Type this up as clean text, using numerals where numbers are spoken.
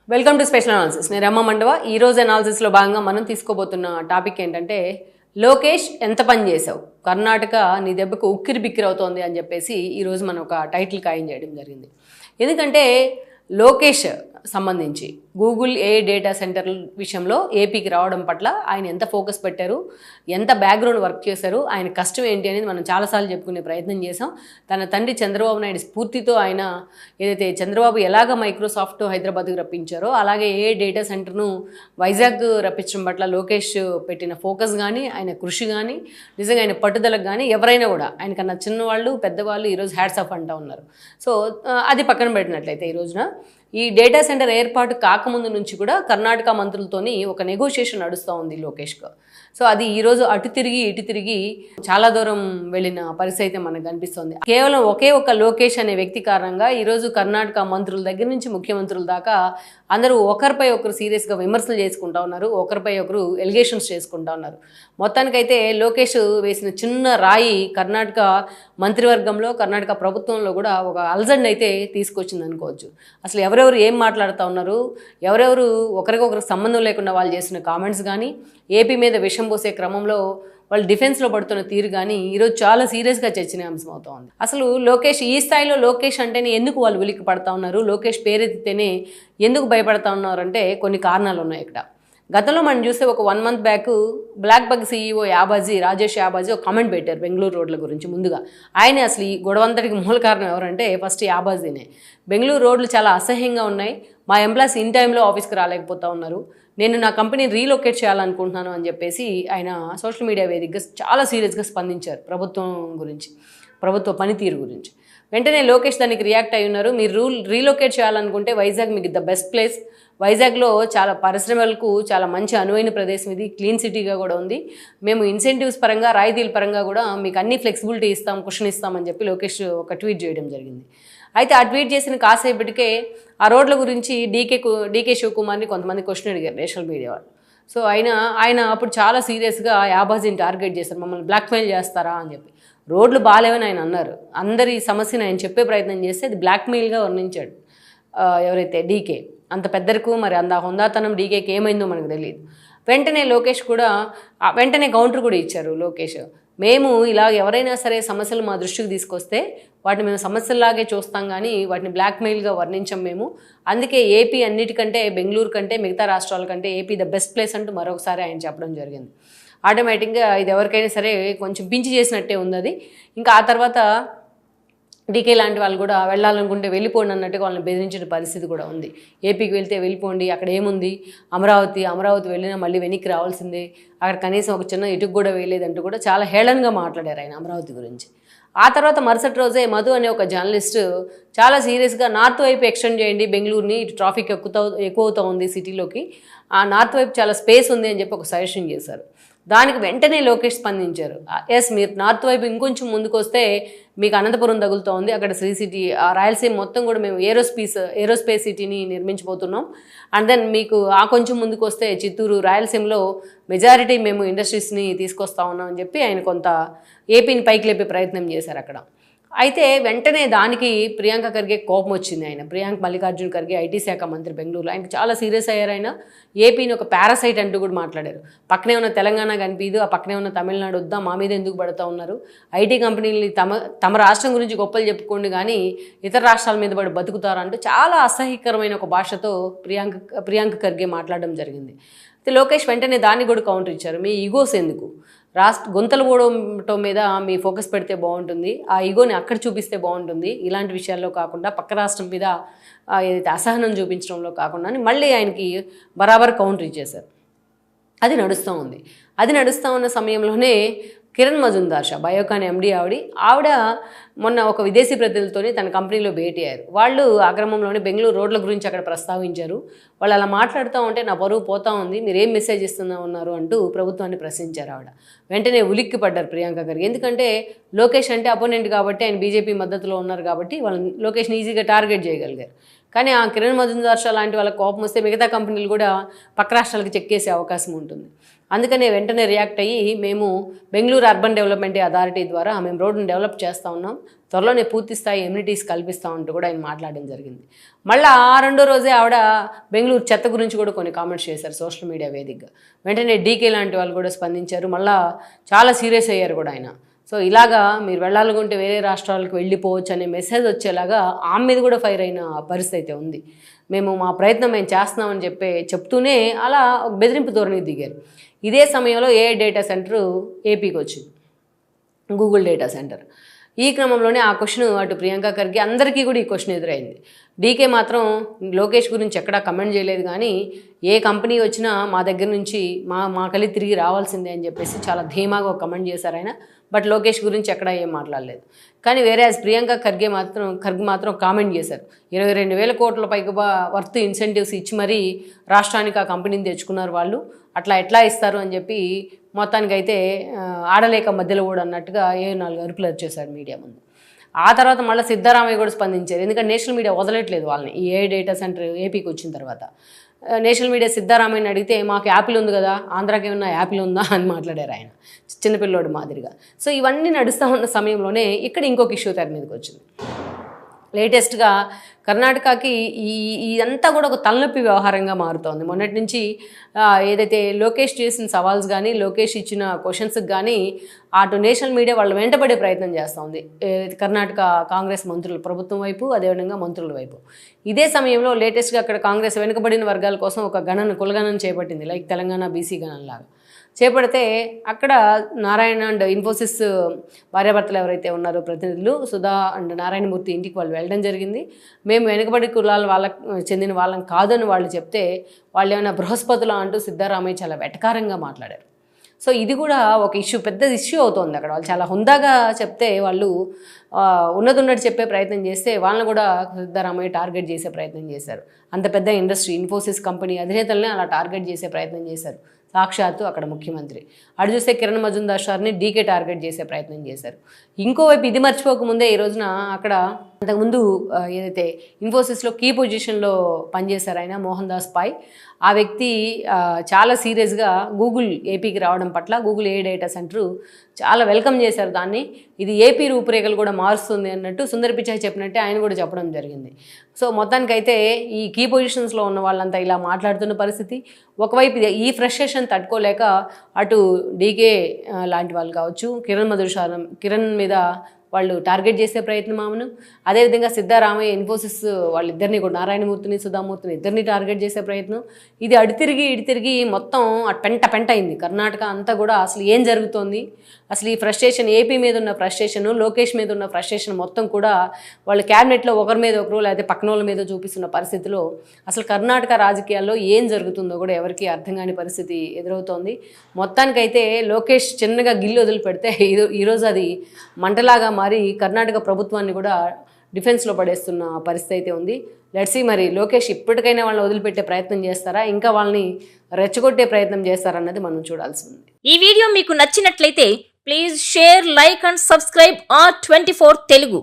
Welcome to special analysis. నేను రమ్మ మండవ. ఈ రోజు అనాలిసిస్లో భాగంగా మనం తీసుకోబోతున్న టాపిక్ ఏంటంటే, లోకేష్ ఎంత పని చేసావు, కర్ణాటక నీ దెబ్బకు ఉక్కిరి బిక్కిరి అవుతోంది అని చెప్పేసి ఈరోజు మనం ఒక టైటిల్ ఖాయం చేయడం జరిగింది. ఎందుకంటే లోకేష్ సంబంధించి గూగుల్ ఏ డేటా సెంటర్ విషయంలో ఏపీకి రావడం పట్ల ఆయన ఎంత ఫోకస్ పెట్టారు, ఎంత బ్యాక్గ్రౌండ్ వర్క్ చేశారు, ఆయన కష్టం ఏంటి అనేది మనం చాలాసార్లు చెప్పుకునే ప్రయత్నం చేసాం. తన తండ్రి చంద్రబాబు నాయుడు స్ఫూర్తితో ఆయన ఏదైతే చంద్రబాబు ఎలాగ మైక్రోసాఫ్ట్ హైదరాబాద్కి రప్పించారో అలాగే ఏ డేటా సెంటర్ను వైజాగ్ రప్పించడం పట్ల లోకేష్ పెట్టిన ఫోకస్ కానీ, ఆయన కృషి కానీ, నిజంగా ఆయన పట్టుదలకు కానీ ఎవరైనా కూడా ఆయనకన్నా చిన్నవాళ్ళు పెద్దవాళ్ళు ఈరోజు హ్యాట్స్ ఆఫ్ అంటూ ఉన్నారు. సో అది పక్కన పెట్టినట్లయితే ఈ రోజున ఈ డేటా సెంటర్ ఏర్పాటు కాకముందు నుంచి కూడా కర్ణాటక మంత్రులతోని ఒక నెగోషియేషన్ నడుస్తూ ఉంది లోకేష్కు. సో అది ఈరోజు అటు తిరిగి ఇటు తిరిగి చాలా దూరం వెళ్ళిన పరిస్థితి అయితే మనకు కనిపిస్తుంది. కేవలం ఒకే ఒక లోకేష్ అనే వ్యక్తి కారణంగా ఈరోజు కర్ణాటక మంత్రుల దగ్గర నుంచి ముఖ్యమంత్రుల దాకా అందరూ ఒకరిపై ఒకరు సీరియస్గా విమర్శలు చేసుకుంటా ఉన్నారు, ఒకరిపై ఒకరు ఎలిగేషన్స్ చేసుకుంటా ఉన్నారు. మొత్తానికైతే లోకేష్ వేసిన చిన్న రాయి కర్ణాటక మంత్రివర్గంలో, కర్ణాటక ప్రభుత్వంలో కూడా ఒక అలజడిని అయితే తీసుకొచ్చింది అనుకోవచ్చు. అసలు ఎవరెవరు ఏం మాట్లాడుతూ ఉన్నారు, ఎవరెవరు ఒకరికొకరికి సంబంధం లేకుండా వాళ్ళు చేసిన కామెంట్స్ కానీ, ఏపీ మీద విషం పోసే క్రమంలో వాళ్ళు డిఫెన్స్లో పడుతున్న తీరు కానీ ఈరోజు చాలా సీరియస్గా చర్చనీయాంశం అవుతా ఉంది. అసలు లోకేష్ ఈ స్థాయిలో లోకేష్ అంటేనే ఎందుకు వాళ్ళు ఉలిక్కి పడతా ఉన్నారు, లోకేష్ పేరెత్తితేనే ఎందుకు భయపడతా ఉన్నారంటే కొన్ని కారణాలు ఉన్నాయి ఇక్కడ. గతంలో మనం చూస్తే ఒక 1 month back BlackBuck CEO Rajesh Yabaji ఒక కామెంట్ పెట్టారు బెంగళూరు రోడ్ల గురించి. ముందుగా ఆయనే అసలు ఈ గొడవంతటికి మూల కారణం ఎవరంటే ఫస్ట్ యాబాజీనే. బెంగళూరు రోడ్లు చాలా అసహ్యంగా ఉన్నాయి, మా ఎంప్లాయీస్ ఇన్ టైంలో ఆఫీస్కి రాలేకపోతా ఉన్నారు, నేను నా కంపెనీని రీలొకేట్ చేయాలనుకుంటున్నాను అని చెప్పేసి ఆయన సోషల్ మీడియా వేదికగా చాలా సీరియస్గా స్పందించారు ప్రభుత్వం గురించి, ప్రభుత్వ పనితీరు గురించి. వెంటనే లోకేష్ దానికి రియాక్ట్ అయి ఉన్నారు. మీరు రీలొకేట్ చేయాలనుకుంటే వైజాగ్ మీకు ద బెస్ట్ ప్లేస్, వైజాగ్లో చాలా పరిశ్రమలకు చాలా మంచి అనువైన ప్రదేశం, ఇది క్లీన్ సిటీగా కూడా ఉంది, మేము ఇన్సెంటివ్స్ పరంగా రాయితీల పరంగా కూడా మీకు అన్ని ఫ్లెక్సిబిలిటీ ఇస్తాం, క్వశ్చన్ ఇస్తామని చెప్పి లోకేష్ ఒక ట్వీట్ చేయడం జరిగింది. అయితే ఆ ట్వీట్ చేసిన కాసేపటికే ఆ రోడ్ల గురించి డీకే శివకుమార్ని కొంతమంది క్వశ్చన్ అడిగారు నేషనల్ మీడియా వాళ్ళు. సో ఆయన అప్పుడు చాలా సీరియస్గా యాబాజీని టార్గెట్ చేశారు, మమ్మల్ని బ్లాక్మెయిల్ చేస్తారా అని చెప్పి. రోడ్లు బాగాలేవని ఆయన అన్నారు, అందరి సమస్యను ఆయన చెప్పే ప్రయత్నం చేస్తే అది బ్లాక్మెయిల్గా వర్ణించాడు ఎవరైతే డీకే. అంత పెద్దరకు మరి అంత హుందాతనం డీకేకి ఏమైందో మనకు తెలియదు. వెంటనే లోకేష్ కూడా వెంటనే కౌంటర్ కూడా ఇచ్చారు లోకేష్, మేము ఇలా ఎవరైనా సరే సమస్యలు మా దృష్టికి తీసుకొస్తే వాటిని మేము సమస్యల్లాగే చూస్తాం కానీ వాటిని బ్లాక్మెయిల్గా వర్ణించాం మేము. అందుకే ఏపీ అన్నిటికంటే బెంగళూరు కంటే మిగతా రాష్ట్రాల కంటే ఏపీ ద బెస్ట్ ప్లేస్ అంటూ మరొకసారి ఆయన చెప్పడం జరిగింది. ఆటోమేటిక్గా ఇది ఎవరికైనా సరే కొంచెం పించి చేసినట్టే ఉంది అది. ఇంకా ఆ తర్వాత డీకే లాంటి వాళ్ళు కూడా వెళ్ళాలనుకుంటే వెళ్ళిపోండి అన్నట్టుగా వాళ్ళని బెదిరించిన పరిస్థితి కూడా ఉంది. ఏపీకి వెళ్తే వెళ్ళిపోండి, అక్కడ ఏముంది, అమరావతి వెళ్ళినా మళ్ళీ వెనక్కి రావాల్సిందే, అక్కడ కనీసం ఒక చిన్న ఇటుకు కూడా వేయలేదంటూ కూడా చాలా హేళనగా మాట్లాడారు ఆయన అమరావతి గురించి. ఆ తర్వాత మరుసటి రోజే మధు అనే ఒక జర్నలిస్ట్ చాలా సీరియస్గా నార్త్ వైపు ఎక్స్టెండ్ చేయండి బెంగళూరుని, ఇటు ట్రాఫిక్ ఎక్కువ అవుతూ ఉంది సిటీలోకి, ఆ నార్త్ వైపు చాలా స్పేస్ ఉంది అని చెప్పి ఒక సజెషన్ చేశారు. దానికి వెంటనే లోకేష్ స్పందించారు, ఎస్ మీరు నార్త్ వైపు ఇంకొంచెం ముందుకు వస్తే మీకు అనంతపురం తగులుతూ ఉంది, అక్కడ శ్రీ సిటీ, ఆ రాయలసీమ మొత్తం కూడా మేము ఏరోస్పేస్ సిటీని నిర్మించబోతున్నాం, అండ్ దెన్ మీకు ఆ కొంచెం ముందుకు వస్తే చిత్తూరు, రాయలసీమలో మెజారిటీ మేము ఇండస్ట్రీస్ని తీసుకొస్తా ఉన్నాం అని చెప్పి ఆయన కొంత ఏపీని పైకి లేపే ప్రయత్నం చేశారు అక్కడ. అయితే వెంటనే దానికి ప్రియాంక ఖర్గే కోపం వచ్చింది. మల్లికార్జున ఖర్గే ఐటీ శాఖ మంత్రి బెంగళూరులో, ఆయనకు చాలా సీరియస్ అయ్యారు. ఆయన ఏపీని ఒక పారాసైట్ అంటూ కూడా మాట్లాడారు. పక్కనే ఉన్న తెలంగాణ కనిపించదు, ఆ పక్కనే ఉన్న తమిళనాడు వద్దా, మా మీద ఎందుకు పడుతూ ఉన్నారు, ఐటీ కంపెనీలని తమ రాష్ట్రం గురించి గొప్పలు చెప్పుకోండి కానీ ఇతర రాష్ట్రాల మీద పడి బతుకుతారు అంటూ చాలా అసహ్యకరమైన ఒక భాషతో ప్రియాంక ఖర్గే మాట్లాడడం జరిగింది. అయితే లోకేష్ వెంటనే దాన్ని కూడా కౌంటర్ ఇచ్చారు, మీ ఈగోస్ ఎందుకు, గొంతలు పోవడం మీద మీ ఫోకస్ పెడితే బాగుంటుంది, ఆ ఈగోని అక్కడ చూపిస్తే బాగుంటుంది, ఇలాంటి విషయాల్లో కాకుండా పక్క రాష్ట్రం మీద ఏదైతే అసహనం చూపించడంలో కాకుండా అని మళ్ళీ ఆయనకి బరాబర్ కౌంటర్ ఇచ్చేశారు. అది నడుస్తూ ఉంది. అది నడుస్తూ ఉన్న సమయంలోనే కిరణ్ మజుందార్ షా, బయోకాన్ ఎండి ఆవిడ మొన్న ఒక విదేశీ ప్రతినిధులతో తన కంపెనీలో భేటీ అయ్యారు. వాళ్ళు ఆ క్రమంలోనే బెంగళూరు రోడ్ల గురించి అక్కడ ప్రస్తావించారు. వాళ్ళు అలా మాట్లాడుతూ ఉంటే నా పరువు పోతా ఉంది, మీరు ఏం మెసేజ్ ఇస్తున్నా ఉన్నారు అంటూ ప్రభుత్వాన్ని ప్రశ్నించారు ఆవిడ. వెంటనే ఉలిక్కి పడ్డారు ప్రియాంక గారు. ఎందుకంటే లోకేష్ అంటే అపోనెంట్ కాబట్టి, ఆయన బీజేపీ మద్దతులో ఉన్నారు కాబట్టి వాళ్ళని లోకేష్ని ఈజీగా టార్గెట్ చేయగలిగారు. కానీ ఆ కిరణ్ మజుందార్ షా లాంటి వాళ్ళకి కోపం వస్తే మిగతా కంపెనీలు కూడా పక్క రాష్ట్రాలకు చెక్కేసే అవకాశం ఉంటుంది. అందుకనే వెంటనే రియాక్ట్ అయ్యి మేము బెంగళూరు అర్బన్ డెవలప్మెంట్ అథారిటీ ద్వారా మేము రోడ్డును డెవలప్ చేస్తూ ఉన్నాం, త్వరలోనే పూర్తి స్థాయి ఎమ్యూనిటీస్ కల్పిస్తామంటూ కూడా ఆయన మాట్లాడడం జరిగింది. మళ్ళీ ఆ రెండో రోజే ఆవిడ బెంగళూరు చెత్త గురించి కూడా కొన్ని కామెంట్స్ చేశారు సోషల్ మీడియా వేదికగా. వెంటనే డీకే లాంటి వాళ్ళు కూడా స్పందించారు, మళ్ళీ చాలా సీరియస్ అయ్యారు కూడా ఆయన. సో ఇలాగా మీరు వెళ్ళాలనుకుంటే వేరే రాష్ట్రాలకు వెళ్ళిపోవచ్చు అనే మెసేజ్ వచ్చేలాగా ఆమె మీద కూడా ఫైర్ అయిన పరిస్థితి అయితే ఉంది. మేము మా ప్రయత్నం మేము చేస్తున్నామని చెప్తూనే అలా ఒక బెదిరింపు ధోరణికి దిగారు. ఇదే సమయంలో ఏఐ డేటా సెంటర్ ఏపీకి వచ్చింది, గూగుల్ డేటా సెంటర్. ఈ క్రమంలోనే ఆ క్వశ్చన్ అటు ప్రియాంక ఖర్గే అందరికీ కూడా ఈ క్వశ్చన్ ఎదురైంది. డీకే మాత్రం లోకేష్ గురించి ఎక్కడా కమెంట్ చేయలేదు, కానీ ఏ కంపెనీ వచ్చినా మా దగ్గర నుంచి మాకలి తిరిగి రావాల్సిందే అని చెప్పేసి చాలా ధీమాగా ఒక కమెంట్ చేశారు ఆయన. బట్ లోకేష్ గురించి ఎక్కడా ఏం మాట్లాడలేదు. కానీ వేరే ప్రియాంక ఖర్గే మాత్రం కామెంట్ చేశారు. 22,000 కోట్ల పైగా వర్త్ ఇన్సెంటివ్స్ ఇచ్చి మరీ రాష్ట్రానికి ఆ కంపెనీని తెచ్చుకున్నారు వాళ్ళు, అట్లా ఎట్లా ఇస్తారు అని చెప్పి మొత్తానికైతే ఆడలేక మధ్యలో కూడా అన్నట్టుగా 4 అరుపులు వచ్చేసాడు మీడియా ముందు. ఆ తర్వాత మళ్ళీ సిద్ధరామయ్య కూడా స్పందించారు, ఎందుకంటే నేషనల్ మీడియా వదలట్లేదు వాళ్ళని. ఈ ఏఐ డేటా సెంటర్ ఏపీకి వచ్చిన తర్వాత నేషనల్ మీడియా సిద్ధరామయ్యని అడిగితే మాకు యాపిల్ ఉంది కదా, ఆంధ్రాకి ఏమన్నా యాపిల్ ఉందా అని మాట్లాడారు ఆయన చిన్నపిల్లోడు మాదిరిగా. సో ఇవన్నీ నడుస్తూ ఉన్న సమయంలోనే ఇక్కడ ఇంకొక ఇష్యూ తెర మీదకి వచ్చింది. లేటెస్ట్గా కర్ణాటకకి ఇదంతా కూడా ఒక తలనొప్పి వ్యవహారంగా మారుతోంది. మొన్నటి నుంచి ఏదైతే లోకేష్ చేసిన సవాల్స్ కానీ, లోకేష్ ఇచ్చిన క్వశ్చన్స్కి కానీ అటు నేషనల్ మీడియా వాళ్ళు వెంటబడే ప్రయత్నం చేస్తోంది కర్ణాటక కాంగ్రెస్ మంత్రుల ప్రభుత్వం వైపు, అదేవిధంగా మంత్రుల వైపు. ఇదే సమయంలో లేటెస్ట్గా అక్కడ కాంగ్రెస్ వెనుకబడిన వర్గాల కోసం ఒక కులగణన చేపట్టింది, లైక్ తెలంగాణ బీసీ గణనలాగా చేపడితే అక్కడ నారాయణ అండ్ ఇన్ఫోసిస్ భార్యాభర్తలు ఎవరైతే ఉన్నారో ప్రతినిధులు సుధా అండ్ నారాయణమూర్తి ఇంటికి వాళ్ళు వెళ్ళడం జరిగింది. మేము వెనుకబడి కులాల వాళ్ళకి చెందిన వాళ్ళం కాదని వాళ్ళు చెప్తే వాళ్ళు ఏమైనా బృహస్పతులు అంటూ సిద్ధరామయ్య చాలా వెటకారంగా మాట్లాడారు. సో ఇది కూడా ఒక పెద్ద ఇష్యూ అవుతుంది అక్కడ. వాళ్ళు చాలా హుందాగా చెప్తే వాళ్ళు ఉన్నట్టు చెప్పే ప్రయత్నం చేస్తే వాళ్ళని కూడా సిద్ధరామయ్య టార్గెట్ చేసే ప్రయత్నం చేశారు. అంత పెద్ద ఇండస్ట్రీ ఇన్ఫోసిస్ కంపెనీ అధినేతలనే అలా టార్గెట్ చేసే ప్రయత్నం చేశారు సాక్షాత్తు అక్కడ ముఖ్యమంత్రి. అటు చూస్తే కిరణ్ మజుందార్ సార్ని డీకే టార్గెట్ చేసే ప్రయత్నం చేశారు. ఇంకోవైపు ఇది మర్చిపోకముందే ఈ రోజున అక్కడ అంతకుముందు ఏదైతే ఇన్ఫోసిస్లో కీ పొజిషన్లో పనిచేశారు ఆయన మోహన్ దాస్ పాయ్, ఆ వ్యక్తి చాలా సీరియస్గా గూగుల్ ఏపీకి రావడం పట్ల గూగుల్ ఏ డేటా సెంటర్ చాలా వెల్కమ్ చేశారు దాన్ని. ఇది ఏపీ రూపురేఖలు కూడా మారుస్తుంది అన్నట్టు సుందర్ పిచాయ్ చెప్పినట్టే ఆయన కూడా చెప్పడం జరిగింది. సో మొత్తానికైతే ఈ కీ పొజిషన్స్లో ఉన్న వాళ్ళంతా ఇలా మాట్లాడుతున్న పరిస్థితి. ఒకవైపు ఈ ఫ్రస్ట్రేషన్ తట్టుకోలేక అటు డీకే లాంటి వాళ్ళు కావచ్చు, కిరణ్ మీద వాళ్ళు టార్గెట్ చేసే ప్రయత్నం ఆమెను, అదేవిధంగా సిద్ధరామయ్య ఇన్ఫోసిస్ వాళ్ళిద్దరిని కూడా నారాయణమూర్తిని సుధామూర్తిని ఇద్దరిని టార్గెట్ చేసే ప్రయత్నం. ఇది ఇటు తిరిగి మొత్తం పెంట అయింది కర్ణాటక అంతా కూడా. అసలు ఏం జరుగుతోంది, అసలు ఈ ఫ్రస్ట్రేషన్ ఏపీ మీద ఉన్న ఫ్రస్ట్రేషన్, లోకేష్ మీద ఉన్న ఫ్రస్ట్రేషన్ మొత్తం కూడా వాళ్ళు క్యాబినెట్లో ఒకరి మీద ఒకరు లేకపోతే పక్కన వాళ్ళ మీద చూపిస్తున్న పరిస్థితిలో అసలు కర్ణాటక రాజకీయాల్లో ఏం జరుగుతుందో కూడా ఎవరికి అర్థం కాని పరిస్థితి ఎదురవుతోంది. మొత్తానికైతే లోకేష్ చిన్నగా గిల్లు వదిలిపెడితే ఈరోజు అది మంటలాగా మరి కర్ణాటక ప్రభుత్వాన్ని కూడా డిఫెన్స్లో పడేస్తున్న పరిస్థితి అయితే ఉంది. లెట్స్ సీ మరి లోకేష్ ఇప్పటికైనా వాళ్ళని వదిలిపెట్టే ప్రయత్నం చేస్తారా, ఇంకా వాళ్ళని రెచ్చగొట్టే ప్రయత్నం చేస్తారన్నది మనం చూడాల్సి ఉంది. ఈ వీడియో మీకు నచ్చినట్లయితే please share, like and subscribe R24 Telugu.